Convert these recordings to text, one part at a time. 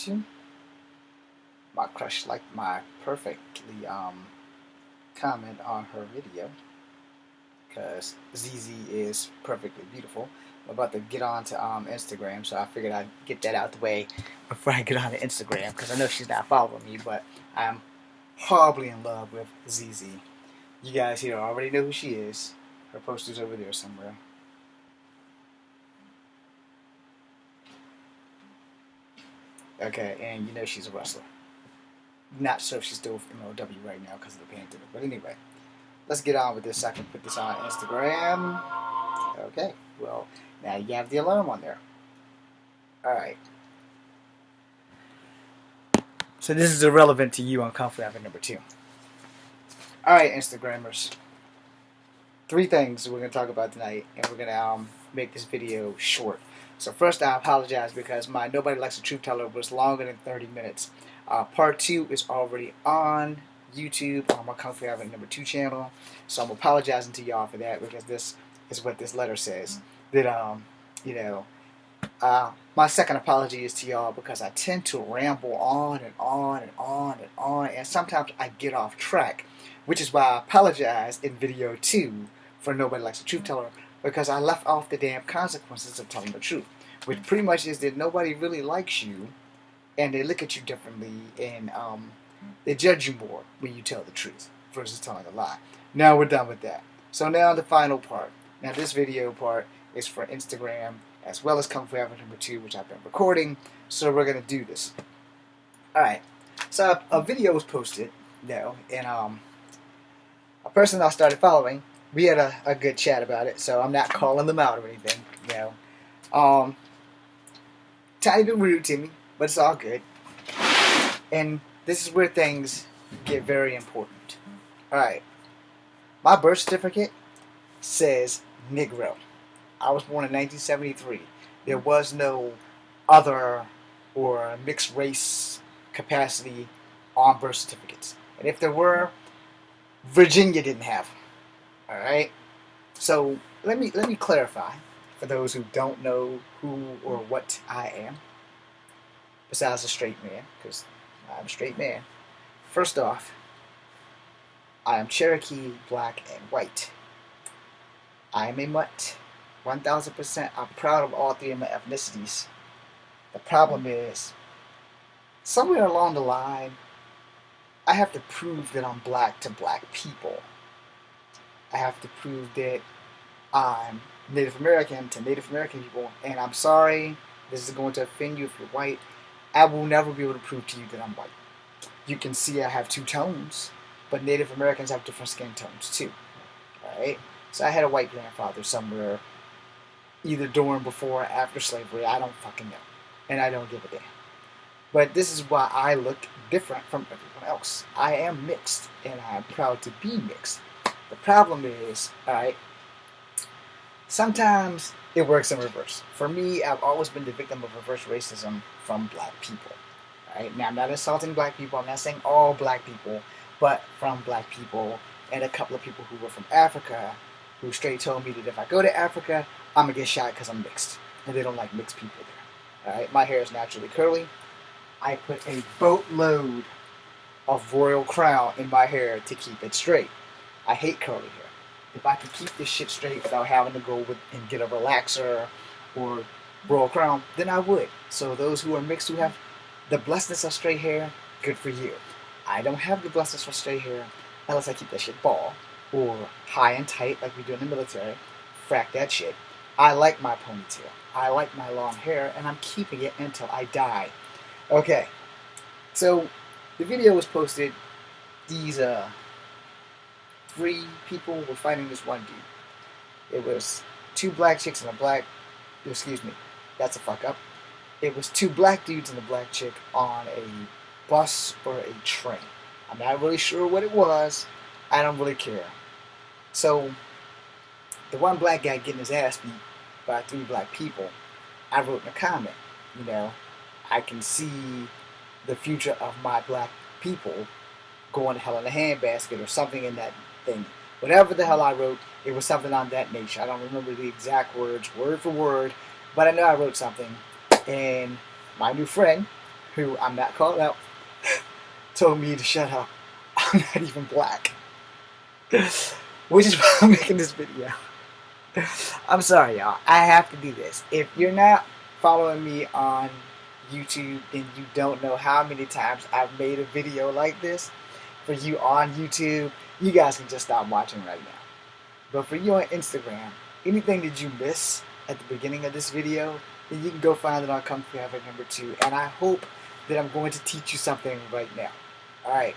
to. My crush liked my perfectly comment on her video because ZZ is perfectly beautiful. I'm about to get on to Instagram, so I figured I'd get that out the way before I get on to Instagram because I know she's not following me, but I'm horribly in love with ZZ. You guys here already know who she is. Her poster's over there somewhere. Okay, and you know she's a wrestler. Not sure if she's still with MLW right now because of the pandemic. But anyway, let's get on with this so I can put this on Instagram. Okay, well, now you have the alarm on there. Alright. So this is irrelevant to you on Conflict Avenue number 2. Alright, Instagrammers. 3 things we're going to talk about tonight, and we're going to make this video short. So first, I apologize because my Nobody Likes a Truth Teller was longer than 30 minutes. Part 2 is already on YouTube on my Conflict Avenue number 2 channel. So I'm apologizing to y'all for that because this is what this letter says. That, my second apology is to y'all because I tend to ramble on and on and on and on, and sometimes I get off track, which is why I apologize in video 2 for Nobody Likes a Truth Teller, because I left off the damn consequences of telling the truth, which pretty much is that nobody really likes you, and they look at you differently, and they judge you more when you tell the truth versus telling a lie. Now we're done with that. So now the final part. Now this video part is for Instagram as well as Conflict Avenue number 2, which I've been recording. So we're gonna do this. All right. So a video was posted, and a person I started following. We had a good chat about it, so I'm not calling them out or anything, Tiny bit rude to me, but it's all good. And this is where things get very important. Alright. My birth certificate says Negro. I was born in 1973. There was no other or mixed race capacity on birth certificates. And if there were, Virginia didn't have them. Alright? So let me clarify for those who don't know who or what I am, besides a straight man, because I'm a straight man. First off, I am Cherokee, black, and white. I am a mutt. 1000%. I'm proud of all 3 of my ethnicities. The problem is, somewhere along the line, I have to prove that I'm black to black people. I have to prove that I'm Native American to Native American people, and I'm sorry, this is going to offend you if you're white. I will never be able to prove to you that I'm white. You can see I have 2 tones, but Native Americans have different skin tones too. Alright? So I had a white grandfather somewhere, either during, before, or after slavery. I don't fucking know. And I don't give a damn. But this is why I look different from everyone else. I am mixed, and I'm proud to be mixed. The problem is, alright, sometimes it works in reverse. For me, I've always been the victim of reverse racism from black people. Alright, now I'm not insulting black people, I'm not saying all black people, but from black people and a couple of people who were from Africa who straight told me that if I go to Africa, I'm going to get shot because I'm mixed. And they don't like mixed people there. Alright, my hair is naturally curly. I put a boatload of royal crown in my hair to keep it straight. I hate curly hair. If I could keep this shit straight without having to go and get a relaxer or royal crown, then I would. So those who are mixed, who have the blessedness of straight hair, good for you. I don't have the blessedness of straight hair unless I keep that shit bald or high and tight like we do in the military. Frack that shit. I like my ponytail. I like my long hair, and I'm keeping it until I die. Okay. So the video was posted. These 3 people were fighting this one dude. It was 2 black chicks and a black... Excuse me. That's a fuck up. It was 2 black dudes and a black chick on a bus or a train. I'm not really sure what it was. I don't really care. So, the one black guy getting his ass beat by 3 black people, I wrote in a comment, I can see the future of my black people going to hell in a handbasket or something in that thing. Whatever the hell I wrote, it was something on that nature. I don't remember the exact words, word for word, but I know I wrote something. And my new friend, who I'm not calling out, told me to shut up. I'm not even black. Which is why I'm making this video. I'm sorry, y'all. I have to do this. If you're not following me on YouTube, then you don't know how many times I've made a video like this. For you on YouTube, you guys can just stop watching right now. But for you on Instagram, anything that you miss at the beginning of this video, then you can go find it on Kung Fu Havoc #2. And I hope that I'm going to teach you something right now. Alright.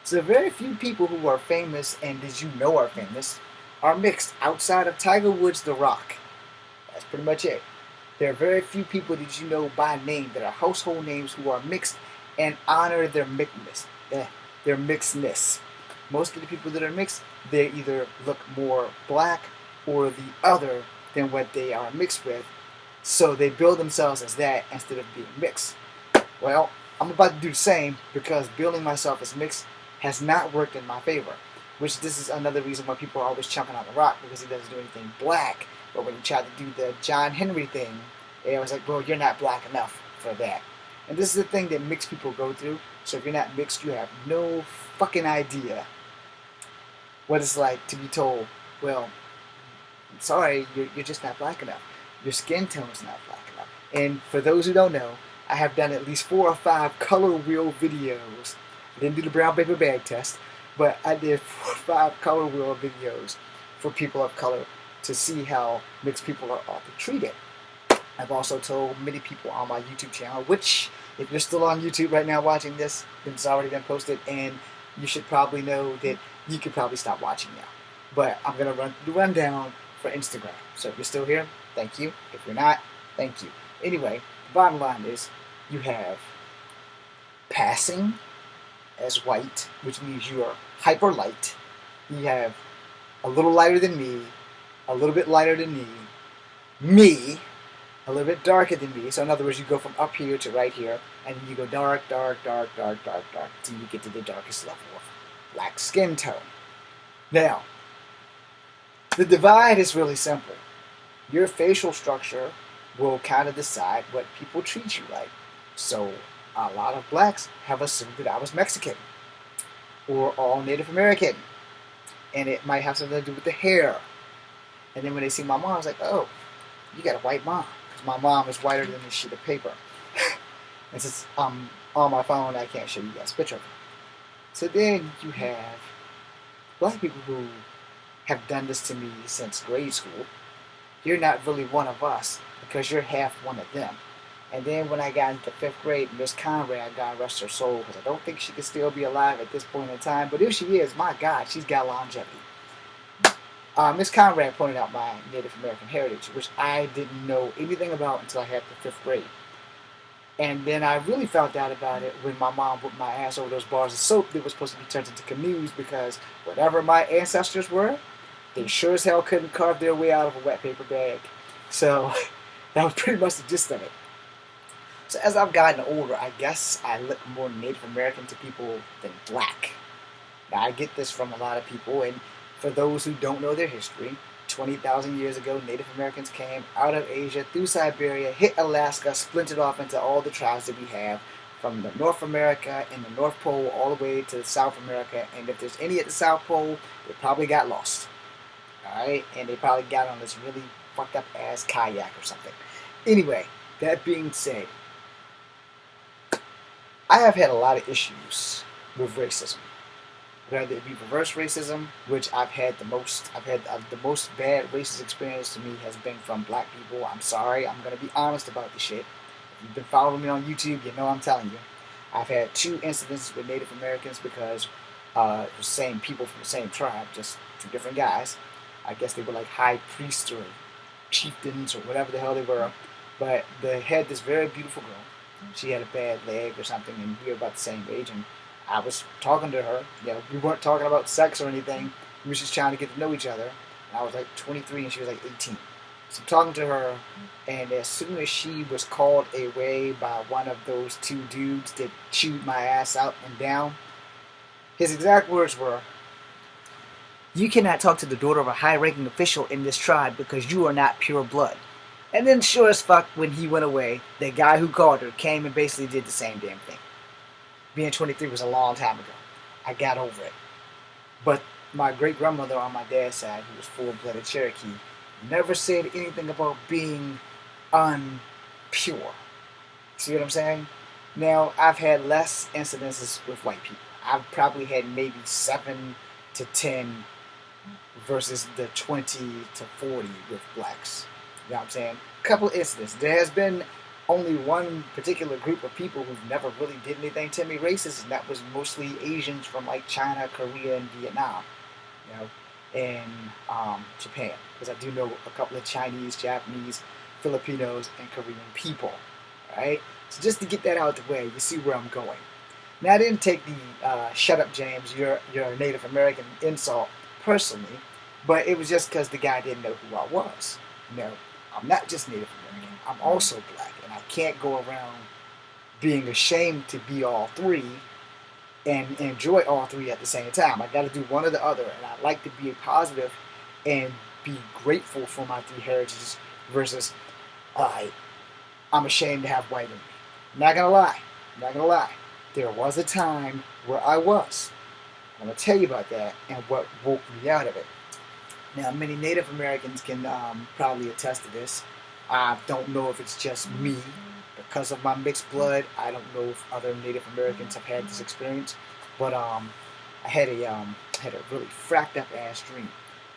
So very few people who are famous and that you know are famous are mixed outside of Tiger Woods, The Rock. That's pretty much it. There are very few people that you know by name that are household names who are mixed and honor their mixedness. Their mixedness. Most of the people that are mixed, they either look more black or the other than what they are mixed with. So they build themselves as that instead of being mixed. Well, I'm about to do the same because building myself as mixed has not worked in my favor. Which this is another reason why people are always chunking on The Rock, because he doesn't do anything black. But when he tried to do the John Henry thing, they was like, well, you're not black enough for that. And this is the thing that mixed people go through. So if you're not mixed, you have no fucking idea what it's like to be told, well, I'm sorry, you're just not black enough. Your skin tone's not black enough. And for those who don't know, I have done at least 4 or 5 color wheel videos. I didn't do the brown paper bag test, but I did 4 or 5 color wheel videos for people of color to see how mixed people are often treated. I've also told many people on my YouTube channel, which if you're still on YouTube right now watching this, then it's already been posted, and you should probably know that you could probably stop watching now. But I'm going to run the rundown for Instagram. So if you're still here, thank you. If you're not, thank you. Anyway, the bottom line is you have passing as white, which means you are hyper light. You have a little lighter than me, a little bit lighter than me, a little bit darker than me. So in other words, you go from up here to right here, and you go dark, dark, dark, dark, dark, dark, until you get to the darkest level of black skin tone. Now, the divide is really simple. Your facial structure will kind of decide what people treat you like. So a lot of blacks have assumed that I was Mexican or all Native American, and it might have something to do with the hair. And then when they see my mom, I was like, oh, you got a white mom, because my mom is whiter than this sheet of paper. And since I'm on my phone, I can't show you guys a picture of it. So then you have black people who have done this to me since grade school. You're not really one of us because you're half one of them. And then when I got into 5th grade, Miss Conrad, God rest her soul, because I don't think she could still be alive at this point in time, but if she is, my God, she's got longevity. Miss Conrad pointed out my Native American heritage, which I didn't know anything about until I had the 5th grade. And then I really found out about it when my mom whipped my ass over those bars of soap that was supposed to be turned into canoes, because whatever my ancestors were, they sure as hell couldn't carve their way out of a wet paper bag. So that was pretty much the gist of it. So as I've gotten older, I guess I look more Native American to people than black. Now I get this from a lot of people, and for those who don't know their history, 20,000 years ago, Native Americans came out of Asia through Siberia, hit Alaska, splintered off into all the tribes that we have, from the North America and the North Pole all the way to South America. And if there's any at the South Pole, they probably got lost. Alright? And they probably got on this really fucked up ass kayak or something. Anyway, that being said, I have had a lot of issues with racism. Whether it be reverse racism, which I've had the most bad racist experience to me has been from black people. I'm sorry, I'm going to be honest about the shit. If you've been following me on YouTube, you know I'm telling you. I've had 2 incidents with Native Americans because the same people from the same tribe, just 2 different guys. I guess they were like high priests or chieftains or whatever the hell they were. But they had this very beautiful girl. She had a bad leg or something, and we were about the same age, and I was talking to her. You know, we weren't talking about sex or anything. We were just trying to get to know each other. And I was like 23 and she was like 18. So I'm talking to her, and as soon as she was called away by one of those 2 dudes that chewed my ass out and down, his exact words were, "You cannot talk to the daughter of a high-ranking official in this tribe because you are not pure blood." And then, sure as fuck, when he went away, the guy who called her came and basically did the same damn thing. Being 23 was a long time ago. I got over it. But my great grandmother on my dad's side, who was full-blooded Cherokee, never said anything about being unpure. See what I'm saying? Now, I've had less incidences with white people. I've probably had maybe 7 to 10 versus the 20 to 40 with blacks. You know what I'm saying? A couple incidents. There has been only one particular group of people who never really did anything to me racist, and that was mostly Asians from like China, Korea, and Vietnam. You know, and Japan, because I do know a couple of Chinese, Japanese, Filipinos, and Korean people. Right? So just to get that out of the way, you see where I'm going. Now, I didn't take the "shut up, James, you're a Native American" insult personally, but it was just because the guy didn't know who I was. You know, I'm not just Native American. I'm also black, and I can't go around being ashamed to be all three and enjoy all three at the same time. I got to do one or the other, and I like to be positive and be grateful for my three heritages versus I'm ashamed to have white in me. Not gonna lie. Not gonna lie. There was a time where I was. I'm gonna tell you about that and what woke me out of it. Now, many Native Americans can probably attest to this. I don't know if it's just me because of my mixed blood. I don't know if other Native Americans have had this experience, but I had a really fracked up ass dream,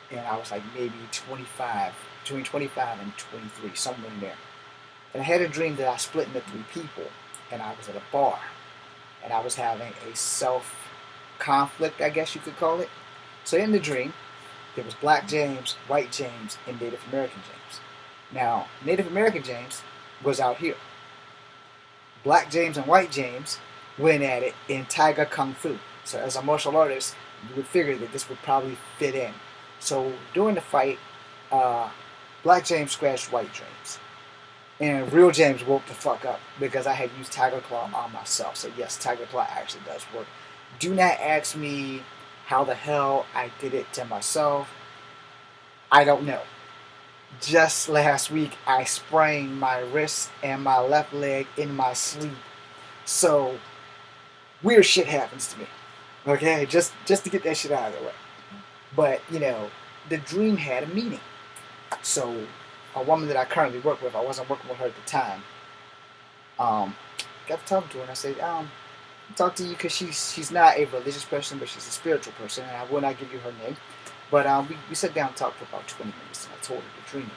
and I was like maybe 25, between 25 and 23, somewhere in there. And I had a dream that I split into 3 people, and I was at a bar, and I was having a self-conflict, I guess you could call it. So in the dream, there was Black James, White James, and Native American James. Now, Native American James was out here. Black James and White James went at it in Tiger Kung Fu. So as a martial artist, you would figure that this would probably fit in. So during the fight, Black James scratched White James. And real James woke the fuck up because I had used Tiger Claw on myself. So yes, Tiger Claw actually does work. Do not ask me how the hell I did it to myself. I don't know. Just last week, I sprained my wrist and my left leg in my sleep. So weird shit happens to me. Okay, just to get that shit out of the way. But you know, the dream had a meaning. So a woman that I currently work with, I wasn't working with her at the time. Got to talk to her, and I said, talk to you because she's not a religious person, but she's a spiritual person, and I will not give you her name. But we sat down and talked for about 20 minutes, and I told her the dream.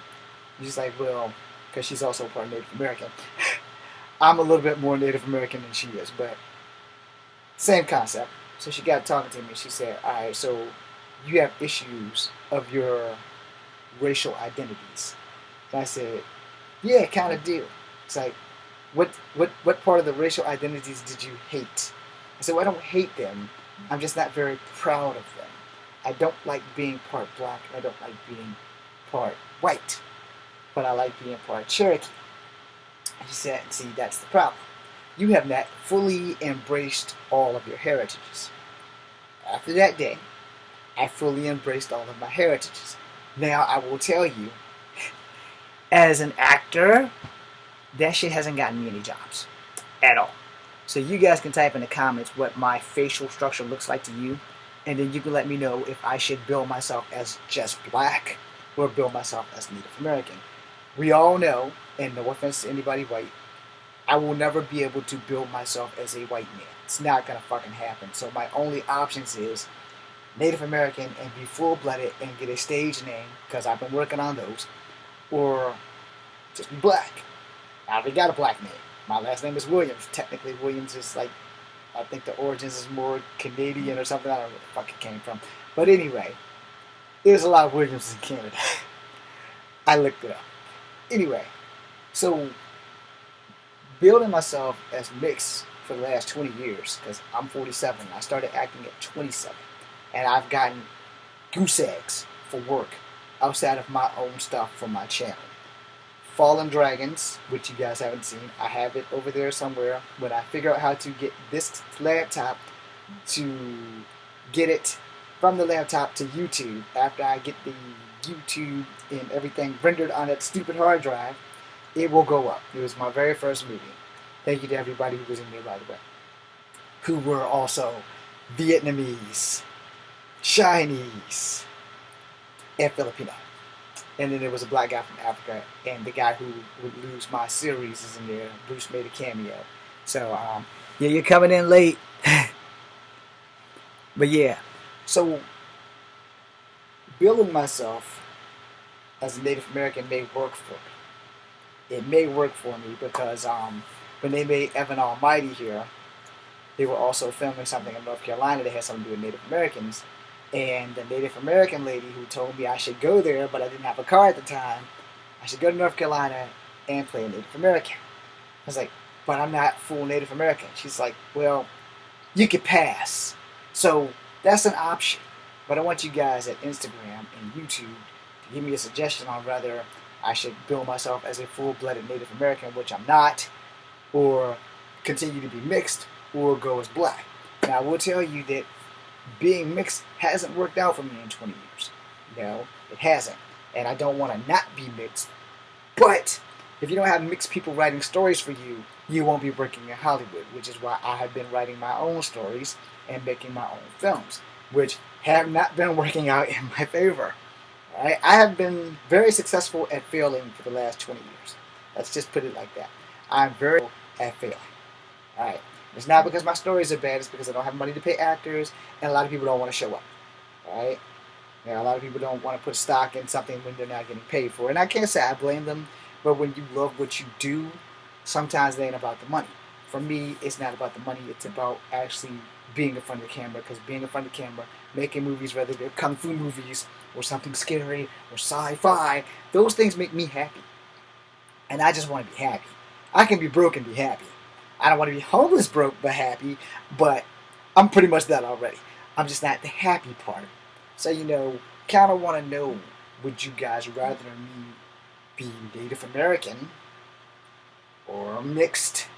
And she's like, well, because she's also part Native American. I'm a little bit more Native American than she is, but same concept. So she got talking to me. She said, all right, so you have issues of your racial identities. And I said, yeah, kind of do. It's like, what part of the racial identities did you hate? I said, well, I don't hate them. I'm just not very proud of them. I don't like being part black. I don't like being part white. But I like being part Cherokee. And she said, see, that's the problem. You have not fully embraced all of your heritages. After that day, I fully embraced all of my heritages. Now, I will tell you, as an actor, that shit hasn't gotten me any jobs at all. So you guys can type in the comments what my facial structure looks like to you, and then you can let me know if I should bill myself as just black or bill myself as Native American. We all know, and no offense to anybody white, I will never be able to build myself as a white man. It's not gonna fucking happen. So my only options is Native American and be full-blooded and get a stage name, because I've been working on those, or just be black. I already got a black name. My last name is Williams. Technically, Williams is like, I think the origins is more Canadian or something. I don't know where the fuck it came from. But anyway, there's a lot of Williams in Canada. I looked it up. Anyway, so building myself as mixed for the last 20 years, because I'm 47. I started acting at 27. And I've gotten goose eggs for work outside of my own stuff for my channel. Fallen Dragons, which you guys haven't seen, I have it over there somewhere. When I figure out how to get this laptop to get it from the laptop to YouTube, after I get the YouTube and everything rendered on that stupid hard drive, it will go up. It was my very first movie. Thank you to everybody who was in there, by the way, who were also Vietnamese, Chinese, and Filipino. And then there was a black guy from Africa, and the guy who would lose my series is in there. Bruce made a cameo. So, yeah, you're coming in late. But yeah, so building myself as a Native American may work for me. It may work for me because when they made Evan Almighty here, they were also filming something in North Carolina that had something to do with Native Americans. And the Native American lady who told me I should go there, but I didn't have a car at the time, I should go to North Carolina and play a Native American. I was like, but I'm not full Native American. She's like, well, you could pass. So that's an option. But I want you guys at Instagram and YouTube to give me a suggestion on whether I should build myself as a full-blooded Native American, which I'm not, or continue to be mixed, or go as black. Now, I will tell you that being mixed hasn't worked out for me in 20 years. No, it hasn't. And I don't want to not be mixed. But if you don't have mixed people writing stories for you, you won't be working in Hollywood, which is why I have been writing my own stories and making my own films, which have not been working out in my favor. Right? I have been very successful at failing for the last 20 years. Let's just put it like that. I'm very good at failing. All right. It's not because my stories are bad. It's because I don't have money to pay actors, and a lot of people don't want to show up. All right. Yeah, a lot of people don't want to put stock in something when they're not getting paid for it. And I can't say I blame them, but when you love what you do, sometimes it ain't about the money. For me, it's not about the money. It's about actually being in front of the camera, because being in front of the camera, making movies, whether they're kung fu movies or something scary or sci-fi, those things make me happy. And I just want to be happy. I can be broke and be happy. I don't want to be homeless broke but happy, but I'm pretty much that already. I'm just not the happy part. So, kind of want to know, would you guys rather me be Native American or mixed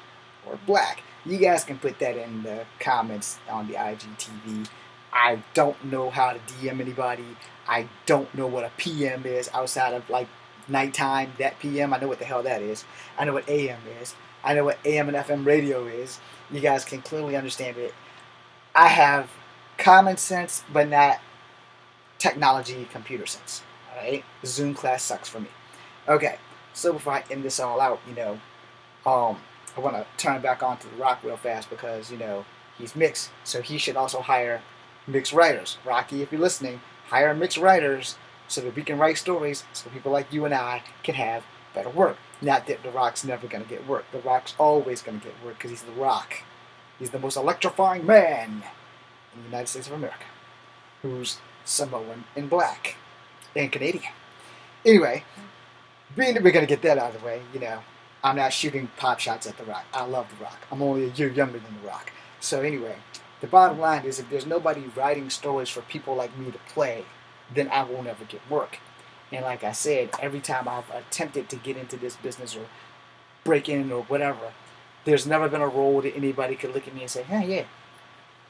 or black? You guys can put that in the comments on the IGTV. I don't know how to DM anybody. I don't know what a PM is outside of like nighttime, that PM. I know what the hell that is. I know what AM is. I know what AM and FM radio is. You guys can clearly understand it. I have common sense, but not technology computer sense. Alright? Zoom class sucks for me. Okay, so before I end this all out, I want to turn back on to The Rock real fast because, he's mixed, so he should also hire mixed writers. Rocky, if you're listening, hire mixed writers so that we can write stories so people like you and I can have better work. Not that The Rock's never going to get work. The Rock's always going to get work because he's The Rock. He's the most electrifying man in the United States of America, who's Samoan and black and Canadian. Anyway, being that we're going to get that out of the way, I'm not shooting pop shots at The Rock. I love The Rock. I'm only a year younger than The Rock. So anyway, the bottom line is if there's nobody writing stories for people like me to play, then I will never get work. And like I said, every time I've attempted to get into this business or break in or whatever, there's never been a role that anybody could look at me and say, hey, yeah,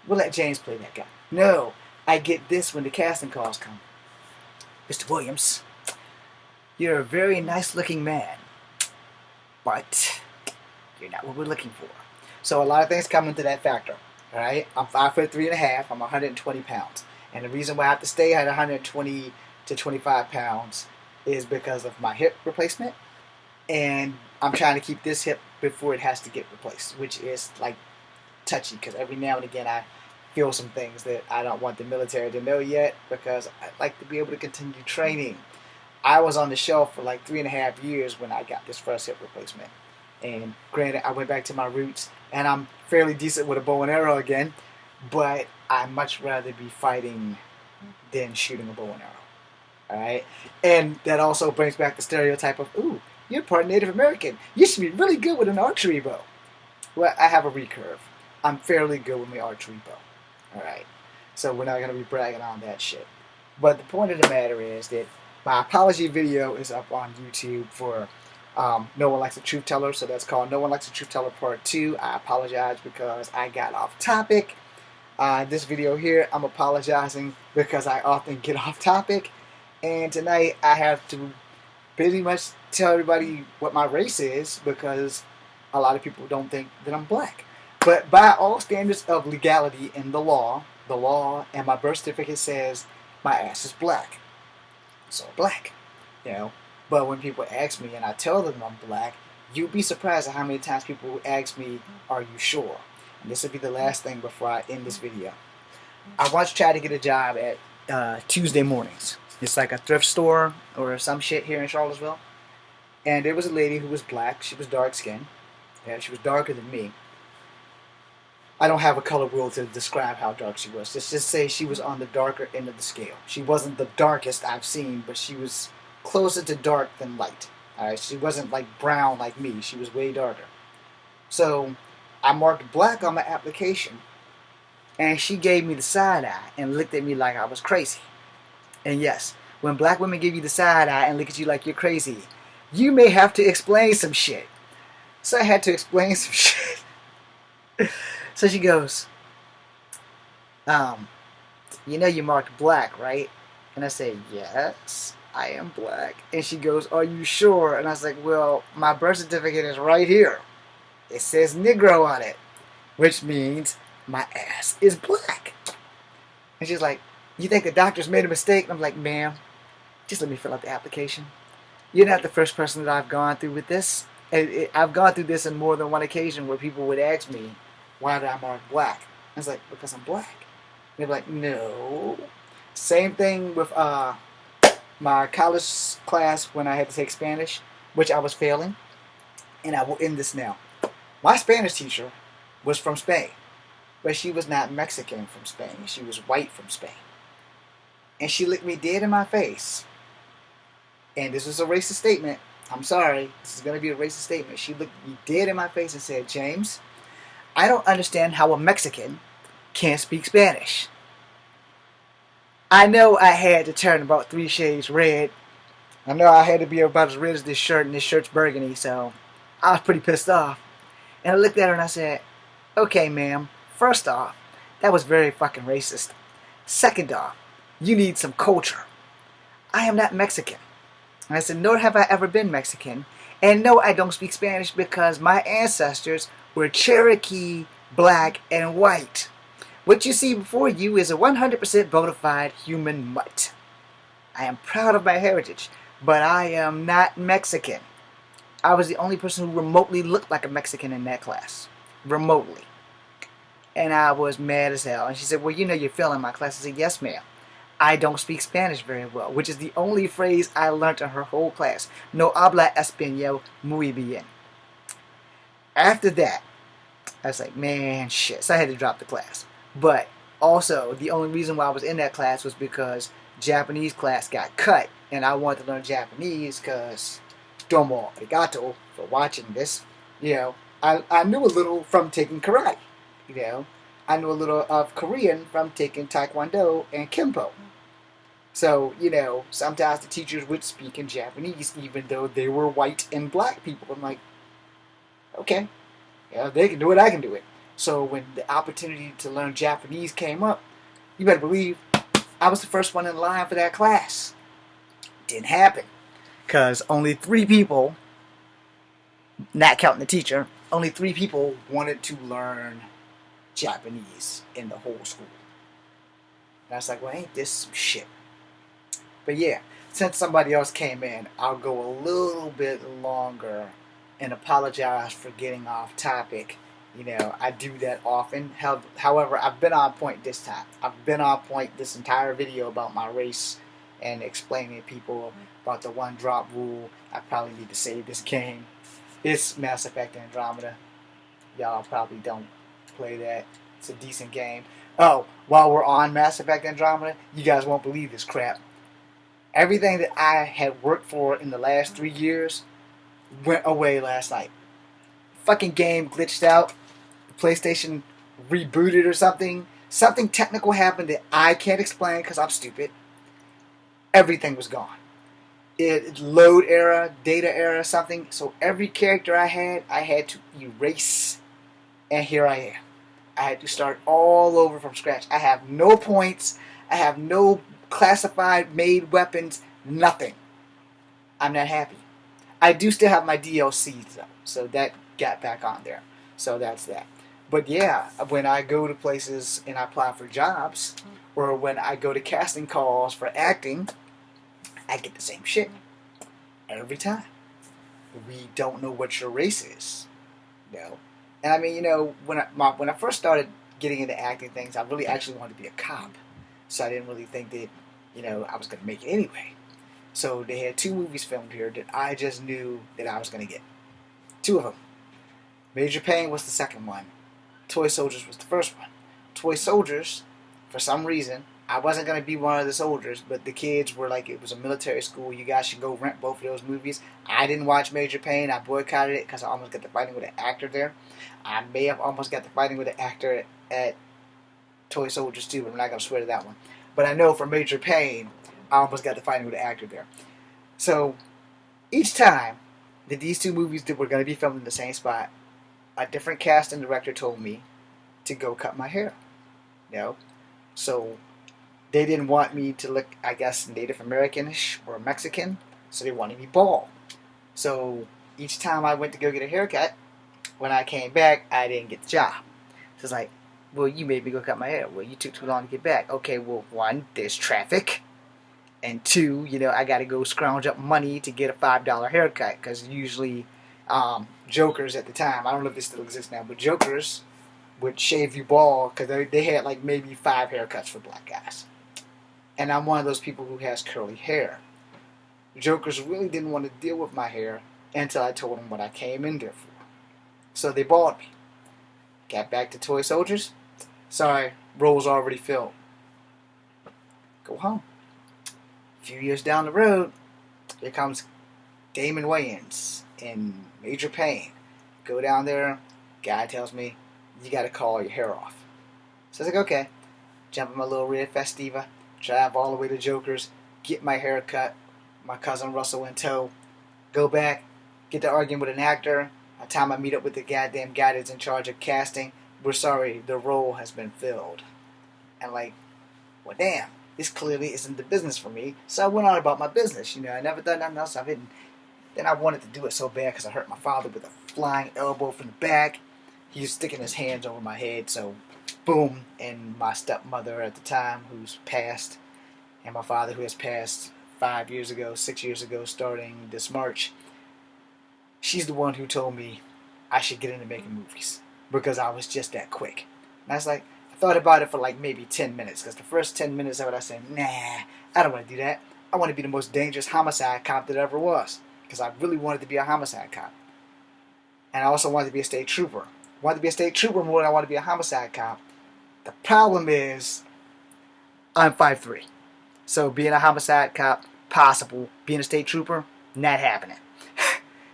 we'll let James play that guy. No, I get this when the casting calls come. Mr. Williams, you're a very nice looking man, but you're not what we're looking for. So a lot of things come into that factor. All right, I'm 5'3.5". I'm 120 pounds, and the reason why I have to stay at 120 to 25 pounds is because of my hip replacement, and I'm trying to keep this hip before it has to get replaced, which is like touchy because every now and again I feel some things that I don't want the military to know yet because I'd like to be able to continue training. I was on the shelf for like 3.5 years when I got this first hip replacement. And granted, I went back to my roots, and I'm fairly decent with a bow and arrow again, but I'd much rather be fighting than shooting a bow and arrow. Alright? And that also brings back the stereotype of, ooh, you're part Native American. You should be really good with an archery bow. Well, I have a recurve. I'm fairly good with my archery bow. Alright? So we're not going to be bragging on that shit. But the point of the matter is that my apology video is up on YouTube for No One Likes a Truth Teller, so that's called No One Likes a Truth Teller Part 2. I apologize because I got off topic. This video here, I'm apologizing because I often get off topic. And tonight I have to pretty much tell everybody what my race is because a lot of people don't think that I'm black. But by all standards of legality in the law and my birth certificate says my ass is black. So black, you know. But when people ask me and I tell them I'm black, you'd be surprised at how many times people ask me, "Are you sure?" And this will be the last thing before I end this video. I once tried to get a job at Tuesday mornings. It's like a thrift store or some shit here in Charlottesville. And there was a lady who was black. She was dark skinned. Yeah, she was darker than me. I don't have a color wheel to describe how dark she was. Let's just say she was on the darker end of the scale. She wasn't the darkest I've seen, but she was closer to dark than light. Alright, she wasn't like brown like me. She was way darker. So I marked black on my application, and she gave me the side eye and looked at me like I was crazy. And yes, when black women give you the side eye and look at you like you're crazy, you may have to explain some shit. So I had to explain some shit. So she goes, you know you marked black, right? And I say, yes, I am black. And she goes, are you sure? And I was like, well, my birth certificate is right here. It says Negro on it, which means my ass is black. And she's like, you think the doctor's made a mistake? And I'm like, ma'am, just let me fill out the application. You're not the first person that I've gone through with this. I've gone through this on more than one occasion where people would ask me, why did I mark black? I was like, because I'm black. They'd be like, no. Same thing with my college class when I had to take Spanish, which I was failing. And I will end this now. My Spanish teacher was from Spain, but she was not Mexican from Spain. She was white from Spain. And she looked me dead in my face. And this was a racist statement. I'm sorry. This is going to be a racist statement. She looked me dead in my face and said, James, I don't understand how a Mexican can't speak Spanish. I know I had to turn about 3 shades red. I know I had to be about as red as this shirt, and this shirt's burgundy, so I was pretty pissed off. And I looked at her and I said, okay, ma'am, first off, that was very fucking racist. Second off, you need some culture. I am not Mexican. And I said, nor have I ever been Mexican. And no, I don't speak Spanish because my ancestors were Cherokee, black, and white. What you see before you is a 100% bona fide human mutt. I am proud of my heritage, but I am not Mexican. I was the only person who remotely looked like a Mexican in that class. Remotely. And I was mad as hell. And she said, well, you know you're failing my class. I said, yes, ma'am. I don't speak Spanish very well, which is the only phrase I learned in her whole class. No habla español muy bien. After that, I was like, man, shit. So I had to drop the class. But also, the only reason why I was in that class was because Japanese class got cut. And I wanted to learn Japanese because domo arigato for watching this. You know, I knew a little from taking karate. You know, I knew a little of Korean from taking Taekwondo and Kempo. So, you know, sometimes the teachers would speak in Japanese even though they were white and black people. I'm like, okay, yeah, they can do it, I can do it. So when the opportunity to learn Japanese came up, you better believe I was the first one in line for that class. Didn't happen. Because only 3 people, not counting the teacher, only 3 people wanted to learn Japanese in the whole school. And I was like, well, ain't this some shit? But yeah, since somebody else came in, I'll go a little bit longer and apologize for getting off topic. You know, I do that often. However, I've been on point this time. I've been on point this entire video about my race and explaining to people about the 1-drop rule. I probably need to save this game. It's Mass Effect Andromeda. Y'all probably don't play that. It's a decent game. Oh, while we're on Mass Effect Andromeda, you guys won't believe this crap. Everything that I had worked for in the last 3 years went away last night. Fucking game glitched out. The PlayStation rebooted or something. Something technical happened that I can't explain because I'm stupid. Everything was gone. Load error, data error, something. So every character I had to erase. And here I am. I had to start all over from scratch. I have no points. I have no classified made weapons. Nothing. I'm not happy. I do still have my DLCs though, so that got back on there. So that's that. But yeah, when I go to places and I apply for jobs, or when I go to casting calls for acting, I get the same shit every time. We don't know what your race is. And I mean, when I first started getting into acting things, I really actually wanted to be a cop. So I didn't really think that, I was going to make it anyway. So they had 2 movies filmed here that I just knew that I was going to get. 2 of them. Major Payne was the second one. Toy Soldiers was the first one. Toy Soldiers, for some reason, I wasn't going to be one of the soldiers, but the kids were like, it was a military school. You guys should go rent both of those movies. I didn't watch Major Payne. I boycotted it because I almost got to fighting with an actor there. I may have almost got to fighting with an actor at Toy Soldiers too, but I'm not going to swear to that one. But I know for Major Payne, I almost got to fighting with an actor there. So each time that these 2 movies that were going to be filmed in the same spot, a different cast and director told me to go cut my hair. So they didn't want me to look, I guess, Native American-ish or Mexican, so they wanted me bald. So each time I went to go get a haircut, when I came back, I didn't get the job. So it's like, well, you made me go cut my hair. Well, you took too long to get back. Okay, well, 1, there's traffic. And 2, I got to go scrounge up money to get a $5 haircut. Because usually, jokers at the time, I don't know if this still exists now, but jokers would shave you bald because they had like maybe 5 haircuts for black guys. And I'm one of those people who has curly hair. Jokers really didn't want to deal with my hair until I told them what I came in there for. So they balled me. Got back to Toy Soldiers. Sorry, role's already filled. Go home. A few years down the road, here comes Damon Wayans in Major Payne. Go down there. Guy tells me, you got to call your hair off. So I was like, okay. Jump in my little red Festiva. Drive all the way to Joker's. Get my hair cut. My cousin Russell in tow. Go back. Get to arguing with an actor. By the time I meet up with the goddamn guy that's in charge of casting, we're sorry, the role has been filled. And like, well damn, this clearly isn't the business for me. So I went on about my business. I never done nothing else. Then I wanted to do it so bad because I hurt my father with a flying elbow from the back. He was sticking his hands over my head, so boom. And my stepmother at the time, who's passed, and my father, who has passed 5 years ago, 6 years ago, starting this March, she's the one who told me I should get into making movies because I was just that quick. And I was like, I thought about it for like maybe 10 minutes because the first 10 minutes of it I said, nah, I don't want to do that. I want to be the most dangerous homicide cop that ever was because I really wanted to be a homicide cop. And I also wanted to be a state trooper. I wanted to be a state trooper more than I wanted to be a homicide cop. The problem is I'm 5'3". So being a homicide cop, possible. Being a state trooper, not happening.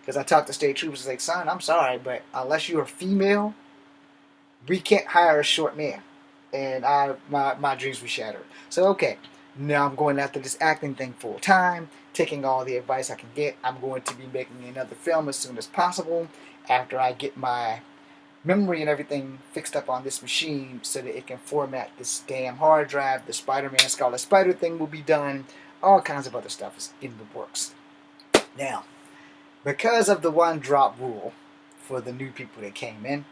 Because I talked to state troopers, like, son, I'm sorry, but unless you're a female, we can't hire a short man. And my dreams were shattered. So, okay, now I'm going after this acting thing full time, taking all the advice I can get. I'm going to be making another film as soon as possible after I get my memory and everything fixed up on this machine so that it can format this damn hard drive. The Spider-Man Scarlet Spider thing will be done. All kinds of other stuff is in the works. Now, because of the one-drop rule for the new people that came in,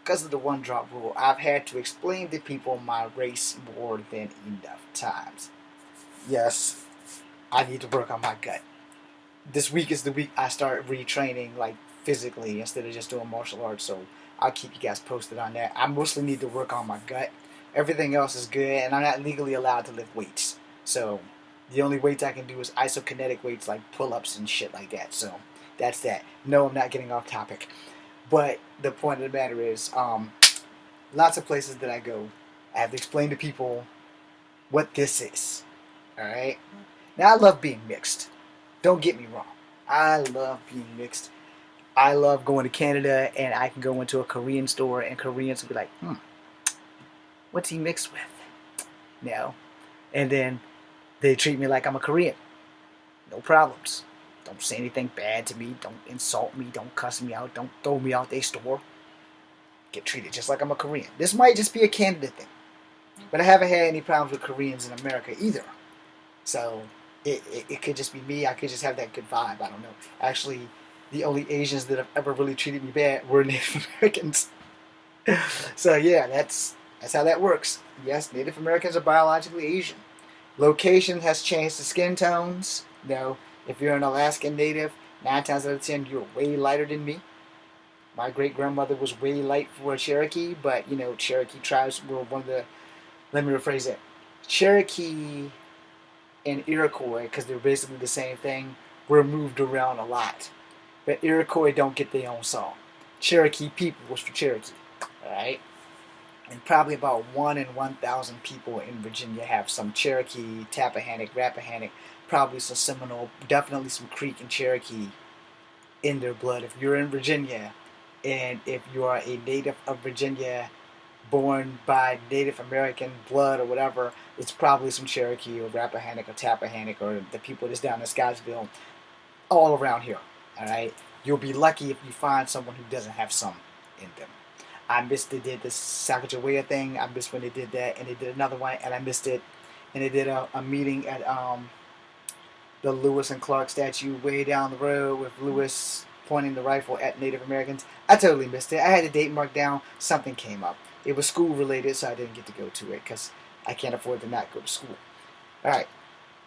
because of the one-drop rule, I've had to explain to people my race more than enough times. Yes, I need to work on my gut. This week is the week I start retraining, like, physically instead of just doing martial arts, so I'll keep you guys posted on that. I mostly need to work on my gut. Everything else is good, and I'm not legally allowed to lift weights. So the only weights I can do is isokinetic weights like pull-ups and shit like that. So that's that. No, I'm not getting off topic. But the point of the matter is, lots of places that I go, I have to explain to people what this is. Alright? Now, I love being mixed. Don't get me wrong. I love being mixed. I love going to Canada and I can go into a Korean store and Koreans will be like, what's he mixed with? And then they treat me like I'm a Korean. No problems. Don't say anything bad to me. Don't insult me. Don't cuss me out. Don't throw me out their store. Get treated just like I'm a Korean. This might just be a Canada thing. But I haven't had any problems with Koreans in America either. So, it could just be me. I could just have that good vibe. I don't know. Actually, the only Asians that have ever really treated me bad were Native Americans. So yeah, that's how that works. Yes, Native Americans are biologically Asian. Location has changed the skin tones. You know, if you're an Alaskan Native, 9 times out of 10 you're way lighter than me. My great grandmother was way light for a Cherokee, but you know, Cherokee tribes were one of the. Let me rephrase it. Cherokee and Iroquois, because they're basically the same thing, were moved around a lot. But Iroquois don't get their own song. Cherokee people was for Cherokee. Alright? And probably about 1 in 1,000 people in Virginia have some Cherokee, Tappahannock, Rappahannock, probably some Seminole, definitely some Creek and Cherokee in their blood. If you're in Virginia, and if you are a native of Virginia, born by Native American blood or whatever, it's probably some Cherokee or Rappahannock or Tappahannock or the people that's down in Scottsville, all around here. All right, you'll be lucky if you find someone who doesn't have some in them. I missed they did this Sacagawea thing. I missed when they did that, and they did another one, and I missed it. And they did a meeting at the Lewis and Clark statue way down the road with Lewis pointing the rifle at Native Americans. I totally missed it. I had the date marked down. Something came up. It was school related, so I didn't get to go to it because I can't afford to not go to school. All right.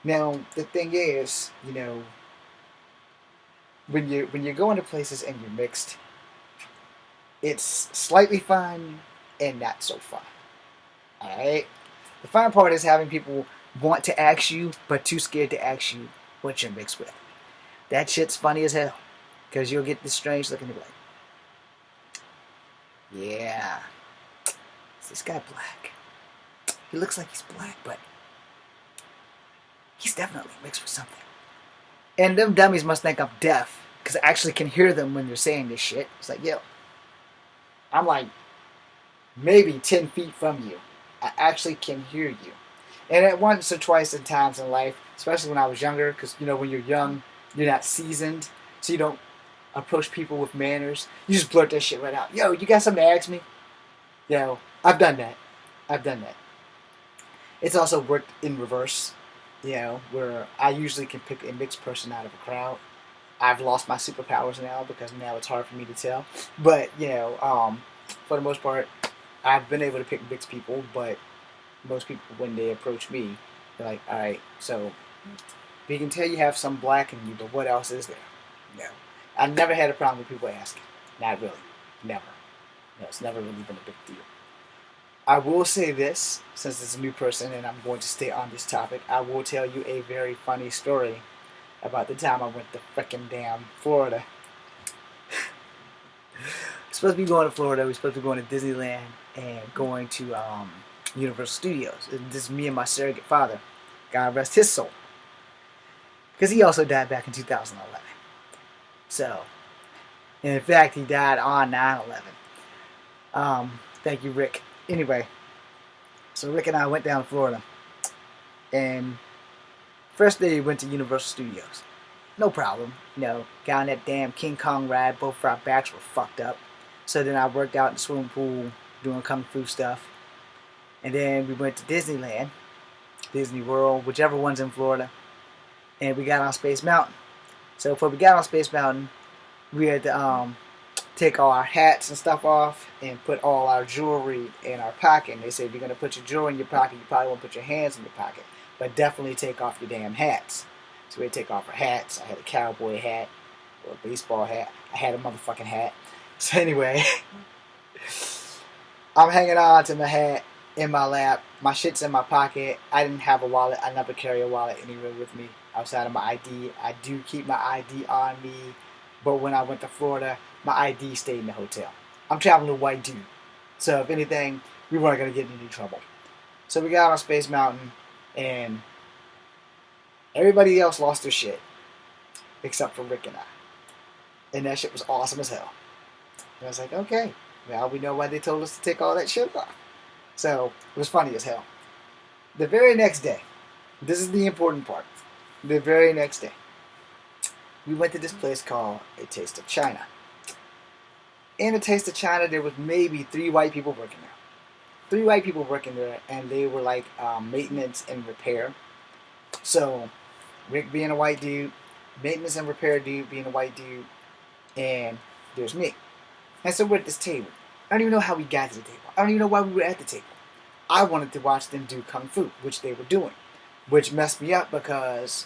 Now the thing is, you know, when you're going to places and you're mixed, it's slightly fun and not so fun. All right. The fun part is having people want to ask you, but too scared to ask you what you're mixed with. That shit's funny as hell, because you'll get this strange looking like, yeah, is this guy black? He looks like he's black, but he's definitely mixed with something. And them dummies must think I'm deaf, because I actually can hear them when they're saying this shit. It's like, yo, I'm like maybe 10 feet from you. I actually can hear you. And at once or twice in times in life, especially when I was younger, because you know when you're young, you're not seasoned, so you don't approach people with manners. You just blurt that shit right out. Yo, you got something to ask me? Yo, I've done that. I've done that. It's also worked in reverse, you know, where I usually can pick a mixed person out of a crowd. I've lost my superpowers now because now it's hard for me to tell. But, you know, for the most part, I've been able to pick mixed people, but most people, when they approach me, they're like, all right, so we can tell you have some black in you, but what else is there? No. I've never had a problem with people asking. Not really. Never. No, it's never really been a big deal. I will say this, since it's a new person and I'm going to stay on this topic, I will tell you a very funny story about the time I went to frickin' damn Florida. We're supposed to be going to Florida. We're supposed to be going to Disneyland and going to Universal Studios. This is me and my surrogate father. God rest his soul. Because he also died back in 2011. So, and in fact, he died on 9/11. Thank you, Rick. Anyway, so Rick and I went down to Florida. And first day we went to Universal Studios. No problem. You know, got on that damn King Kong ride. Both of our backs were fucked up. So then I worked out in the swimming pool doing kung fu stuff. And then we went to Disneyland, Disney World, whichever one's in Florida. And we got on Space Mountain. So before we got on Space Mountain, we had to take all our hats and stuff off and put all our jewelry in our pocket. And they said, if you're going to put your jewelry in your pocket, you probably won't put your hands in your pocket. But definitely take off your damn hats. So we had to take off our hats. I had a cowboy hat or a baseball hat. I had a motherfucking hat. So anyway, I'm hanging on to my hat in my lap. My shit's in my pocket. I didn't have a wallet. I never carry a wallet anywhere with me outside of my ID. I do keep my ID on me, but when I went to Florida, my ID stayed in the hotel. I'm traveling with a white dude, so if anything, we weren't going to get in any trouble. So we got on Space Mountain, and everybody else lost their shit, except for Rick and I. And that shit was awesome as hell. And I was like, okay, well, we know why they told us to take all that shit off. So it was funny as hell. The very next day, this is the important part. The very next day, we went to this place called A Taste of China. In A Taste of China, there was maybe 3 white people working there. 3 white people working there, and they were like maintenance and repair. So Rick being a white dude, maintenance and repair dude being a white dude, and there's me. And so we're at this table. I don't even know how we got to the table. I don't even know why we were at the table. I wanted to watch them do kung fu, which they were doing, which messed me up because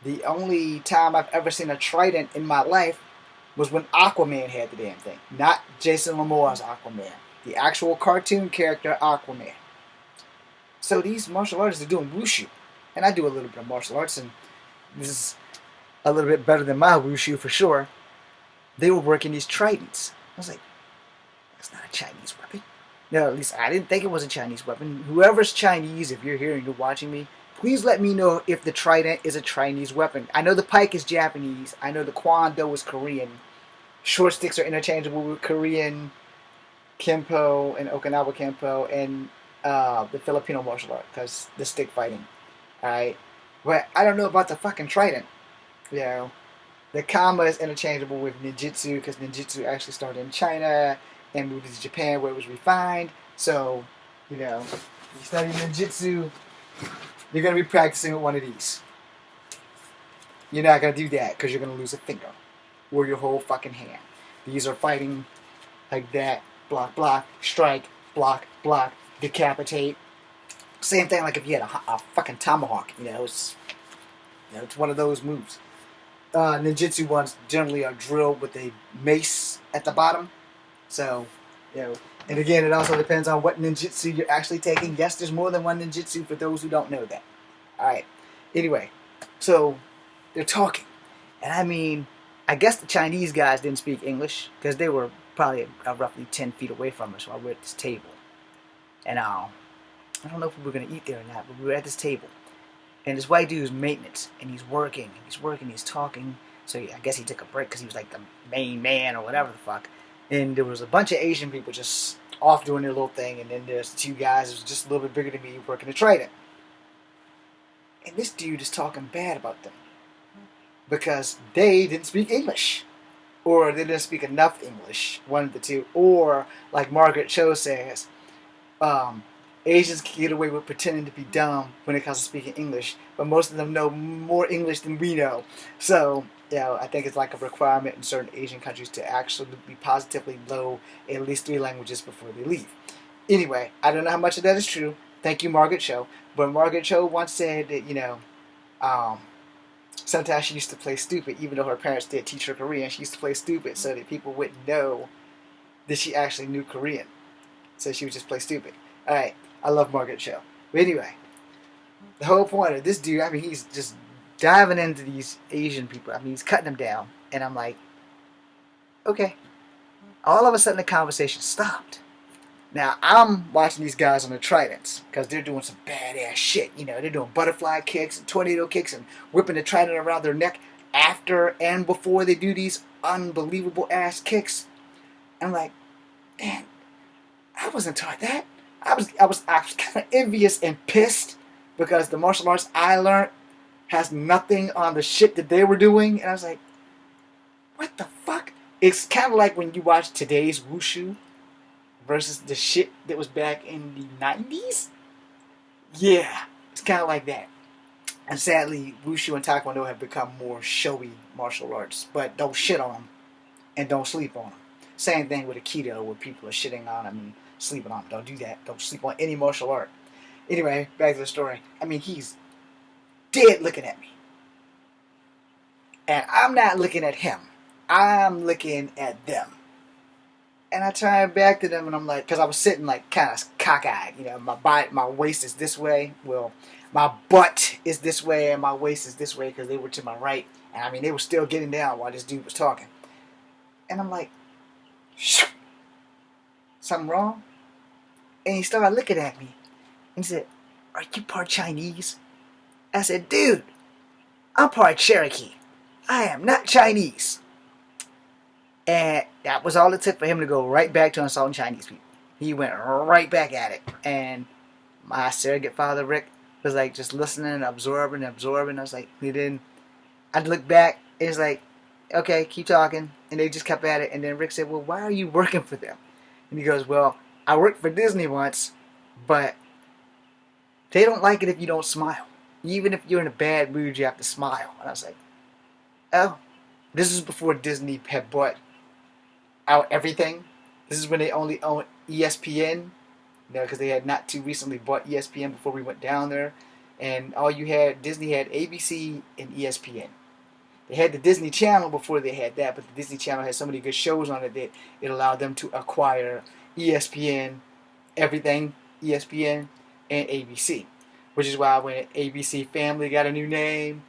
the only time I've ever seen a trident in my life was when Aquaman had the damn thing. Not Jason Momoa's Aquaman. The actual cartoon character Aquaman. So these martial artists are doing wushu. And I do a little bit of martial arts, and this is a little bit better than my wushu for sure. They were working these tridents. I was like, that's not a Chinese weapon. No, at least I didn't think it was a Chinese weapon. Whoever's Chinese, if you're here and you're watching me, please let me know if the trident is a Chinese weapon. I know the pike is Japanese. I know the Kwon-Do is Korean. Short sticks are interchangeable with Korean Kempo and Okinawa Kempo and the Filipino martial art, because the stick fighting. Alright? But I don't know about the fucking trident. You know, the Kama is interchangeable with ninjutsu, because ninjutsu actually started in China and moved to Japan where it was refined. So, you know, if you study ninjutsu, you're going to be practicing with one of these. You're not going to do that because you're going to lose a finger or your whole fucking hand. These are fighting like that. Block, block, strike, block, block, decapitate. Same thing like if you had a fucking tomahawk. It's one of those moves. Ninjutsu ones generally are drilled with a mace at the bottom. So, and again, it also depends on what ninjutsu you're actually taking. Yes, there's more than one ninjutsu for those who don't know that. Alright. Anyway, so they're talking. And I mean, I guess the Chinese guys didn't speak English because they were probably roughly 10 feet away from us while we were at this table. And I don't know if we were going to eat there or not, but we were at this table. And this white dude is maintenance, and he's working, he's talking. So I guess he took a break because he was like the main man or whatever the fuck. And there was a bunch of Asian people just off doing their little thing, and then there's two guys who was just a little bit bigger than me working the trident. And this dude is talking bad about them because they didn't speak English, or they didn't speak enough English, one of the two, or like Margaret Cho says, Asians can get away with pretending to be dumb when it comes to speaking English, but most of them know more English than we know. So, I think it's like a requirement in certain Asian countries to actually be positively know at least 3 languages before they leave. Anyway, I don't know how much of that is true. Thank you, Margaret Cho. But Margaret Cho once said that, sometimes she used to play stupid, even though her parents did teach her Korean. She used to play stupid so that people wouldn't know that she actually knew Korean. So she would just play stupid. Alright, I love Margaret Cho. But anyway, the whole point of this dude, I mean, he's just diving into these Asian people. I mean, he's cutting them down. And I'm like, okay. All of a sudden, the conversation stopped. Now, I'm watching these guys on the tridents because they're doing some badass shit. They're doing butterfly kicks and tornado kicks and whipping the trident around their neck after and before they do these unbelievable ass kicks. And I'm like, man, I wasn't taught that. I was kind of envious and pissed because the martial arts I learned has nothing on the shit that they were doing. And I was like, what the fuck? It's kind of like when you watch today's wushu versus the shit that was back in the 90s? Yeah, it's kind of like that. And sadly, wushu and taekwondo have become more showy martial arts. But don't shit on them and don't sleep on them. Same thing with aikido, where people are shitting on them and sleeping on them. Don't do that. Don't sleep on any martial art. Anyway, back to the story. I mean, he's dead looking at me. And I'm not looking at him. I'm looking at them. And I turned back to them and I'm like, because I was sitting like kind of cockeyed. My waist is this way. Well, my butt is this way and my waist is this way because they were to my right. And I mean, they were still getting down while this dude was talking. And I'm like, shh, something wrong? And he started looking at me and he said, are you part Chinese? I said, dude, I'm part Cherokee. I am not Chinese. And that was all it took for him to go right back to insulting Chinese people. He went right back at it. And my surrogate father, Rick, was like just listening and absorbing. I was like, I'd look back and it's like, okay, keep talking. And they just kept at it. And then Rick said, well, why are you working for them? And he goes, well, I worked for Disney once, but they don't like it if you don't smile. Even if you're in a bad mood, you have to smile. And I was like, oh, this is before Disney had bought out everything. This is when they only owned ESPN, because they had not too recently bought ESPN before we went down there. And all you had, Disney had ABC and ESPN. They had the Disney Channel before they had that, but the Disney Channel had so many good shows on it that it allowed them to acquire ESPN, everything, ESPN, and ABC. Which is why when ABC Family got a new name,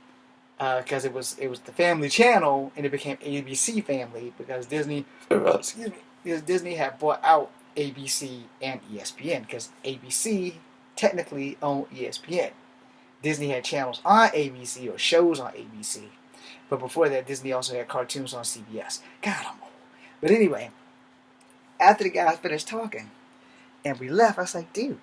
because it was the Family Channel, and it became ABC Family because Disney, excuse me, because Disney had bought out ABC and ESPN, because ABC technically owned ESPN. Disney had channels on ABC or shows on ABC. But before that, Disney also had cartoons on CBS. God, I'm old. But anyway, after the guy finished talking and we left, I was like, dude,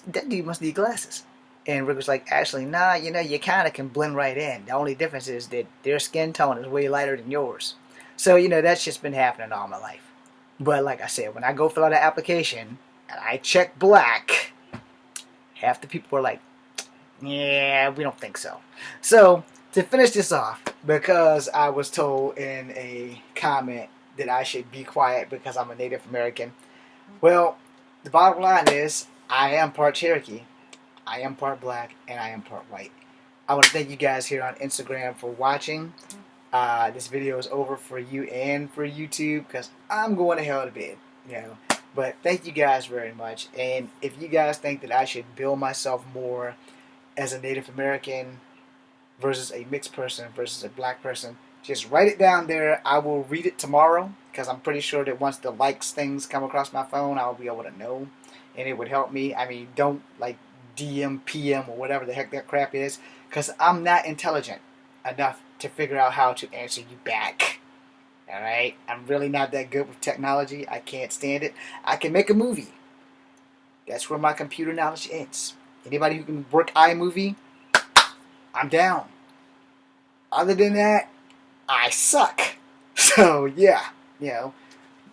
that dude must need glasses. And Rick was like, actually, nah, you kind of can blend right in. The only difference is that their skin tone is way lighter than yours. So, that's just been happening all my life. But like I said, when I go fill out an application and I check black, half the people are like, yeah, we don't think so. So, to finish this off, because I was told in a comment that I should be quiet because I'm a Native American, well, the bottom line is I am part Cherokee, I am part black, and I am part white. I want to thank you guys here on Instagram for watching. This video is over for you and for YouTube because I'm going to hell to bed, But thank you guys very much. And if you guys think that I should build myself more as a Native American versus a mixed person versus a black person, just write it down there. I will read it tomorrow because I'm pretty sure that once the likes things come across my phone, I'll be able to know, and it would help me. I mean, don't like DM, PM, or whatever the heck that crap is, because I'm not intelligent enough to figure out how to answer you back. Alright? I'm really not that good with technology. I can't stand it. I can make a movie. That's where my computer knowledge ends. Anybody who can work iMovie, I'm down. Other than that, I suck. So, yeah.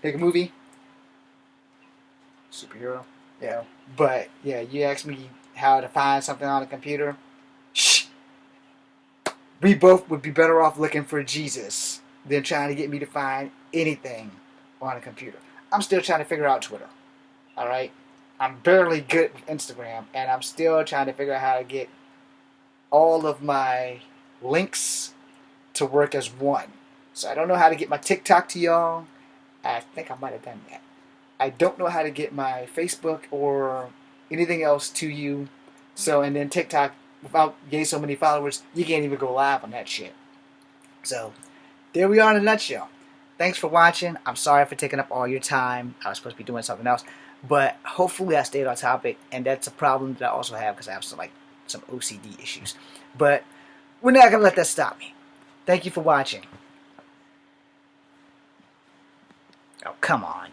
Make a movie. Superhero. But, you ask me how to find something on a computer. Shh. We both would be better off looking for Jesus than trying to get me to find anything on a computer. I'm still trying to figure out Twitter. Alright? I'm barely good with Instagram, and I'm still trying to figure out how to get all of my links to work as one. So I don't know how to get my TikTok to y'all. I think I might have done that. I don't know how to get my Facebook or anything else to you. So, and then TikTok, without getting so many followers, you can't even go live on that shit. So, there we are in a nutshell. Thanks for watching. I'm sorry for taking up all your time. I was supposed to be doing something else. But hopefully I stayed on topic, and that's a problem that I also have because I have some OCD issues. But we're not going to let that stop me. Thank you for watching. Oh, come on.